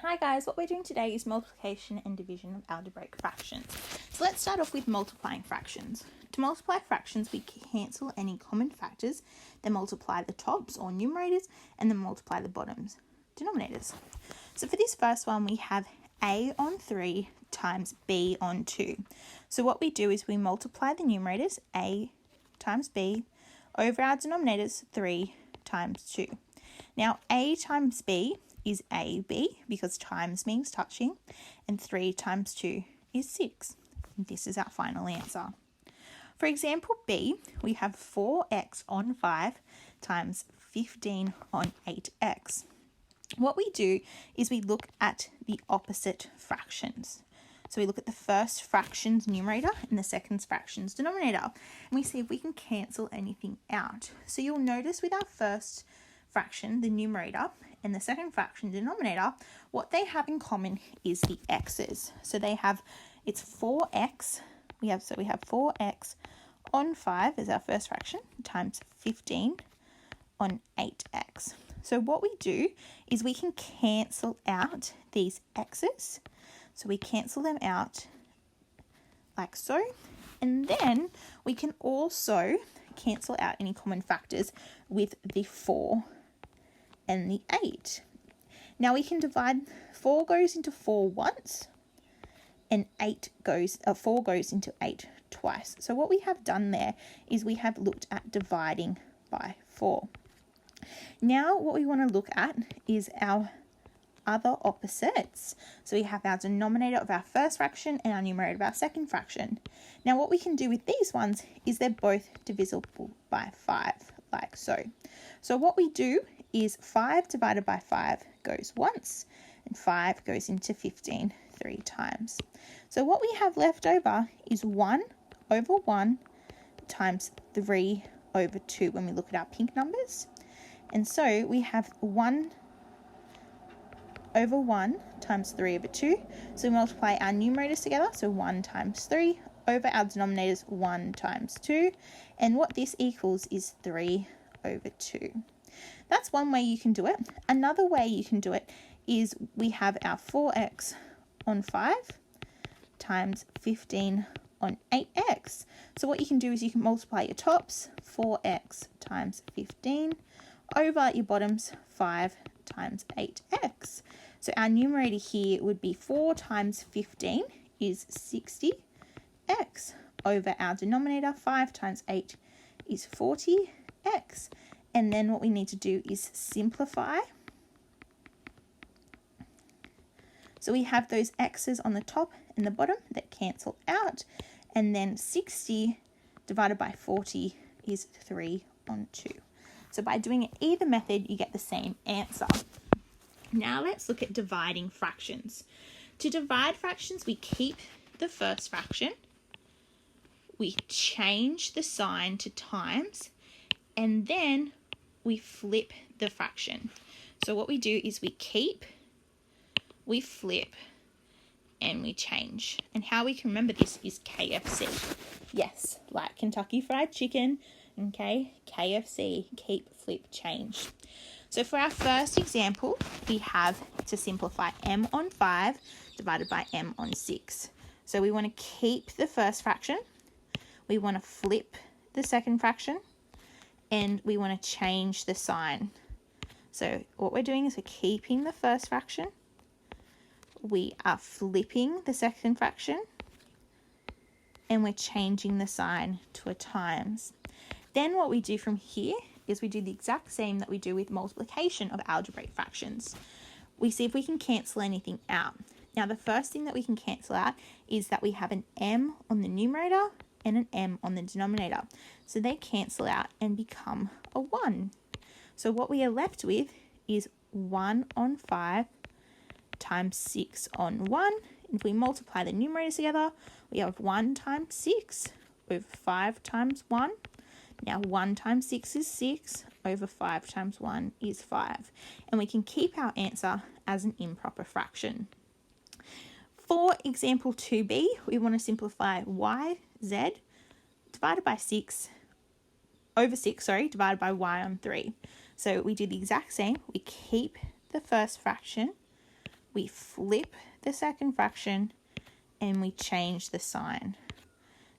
Hi guys, what we're doing today is multiplication and division of algebraic fractions. So let's start off with multiplying fractions. To multiply fractions, we cancel any common factors, then multiply the tops or numerators, and then multiply the bottoms, denominators. So for this first one, we have a on 3 times b on 2. So what we do is we multiply the numerators, a times b, over our denominators, 3 times 2. Now, a times b is AB because times means touching, and 3 times 2 is 6. And this is our final answer. For example B, we have 4x on 5 times 15 on 8x. What we do is we look at the opposite fractions. So we look at the first fraction's numerator and the second fraction's denominator, and we see if we can cancel anything out. So you'll notice with our first fraction, the numerator, and the second fraction, denominator, what they have in common is the x's. So it's 4x. We have 4x on 5 as our first fraction times 15 on 8x. So what we do is we can cancel out these x's. So we cancel them out like so. And then we can also cancel out any common factors with the 4 and the 8. Now we can divide, 4 goes into 4 once, and 4 goes into 8 twice. So what we have done there is we have looked at dividing by 4. Now what we want to look at is our other opposites. So we have our denominator of our first fraction and our numerator of our second fraction. Now what we can do with these ones is they're both divisible by 5, like so. So what we do is 5 divided by 5 goes once, and 5 goes into 15 3 times. So what we have left over is 1 over 1 times 3 over 2 when we look at our pink numbers. And so we have 1 over 1 times 3 over 2. So we multiply our numerators together, so 1 times 3 over our denominators, 1 times 2. And what this equals is 3 over 2. That's one way you can do it. Another way you can do it is we have our 4x on 5 times 15 on 8x. So what you can do is you can multiply your tops, 4x times 15, over your bottoms, 5 times 8x. So our numerator here would be 4 times 15 is 60x, over our denominator, 5 times 8 is 40x. And then what we need to do is simplify. So we have those x's on the top and the bottom that cancel out. And then 60 divided by 40 is 3 on 2. So by doing it either method, you get the same answer. Now let's look at dividing fractions. To divide fractions, we keep the first fraction. We change the sign to times. And then we flip the fraction. So what we do is we keep, we flip, and we change. And how we can remember this is KFC. Yes, like Kentucky Fried Chicken. Okay, KFC, keep, flip, change. So for our first example, we have to simplify m on 5 divided by m on 6. So we want to keep the first fraction. We want to flip the second fraction. And we want to change the sign. So what we're doing is we're keeping the first fraction. We are flipping the second fraction. And we're changing the sign to a times. Then what we do from here is we do the exact same that we do with multiplication of algebraic fractions. We see if we can cancel anything out. Now the first thing that we can cancel out is that we have an m on the numerator and an m on the denominator. So they cancel out and become a 1. So what we are left with is 1 on 5 times 6 on 1. If we multiply the numerators together, we have 1 times 6 over 5 times 1. Now 1 times 6 is 6 over 5 times 1 is 5. And we can keep our answer as an improper fraction. For example 2b, we want to simplify yz divided by 6 divided by y on 3. So we do the exact same. We keep the first fraction. we flip the second fraction and we change the sign.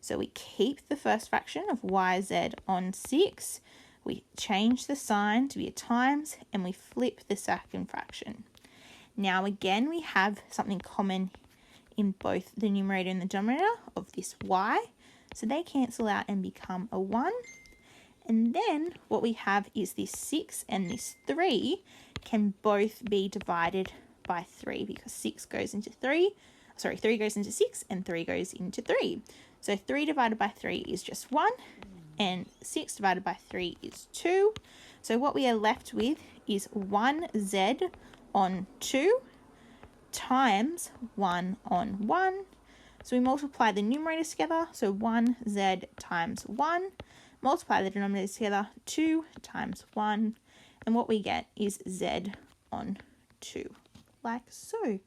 So we keep the first fraction of yz on 6, we change the sign to be a times, and we flip the second fraction. Now again, we have something common in both the numerator and the denominator of this y, so they cancel out and become a 1. And then what we have is this 6 and this 3 can both be divided by 3 because 6 goes into 3, 3 goes into 6 and 3 goes into 3. So 3 divided by 3 is just 1 and 6 divided by 3 is 2. So what we are left with is 1z on 2 times 1 on 1. So we multiply the numerators together, so 1z times 1. Multiply the denominators together, 2 times 1. And what we get is z on 2, like so.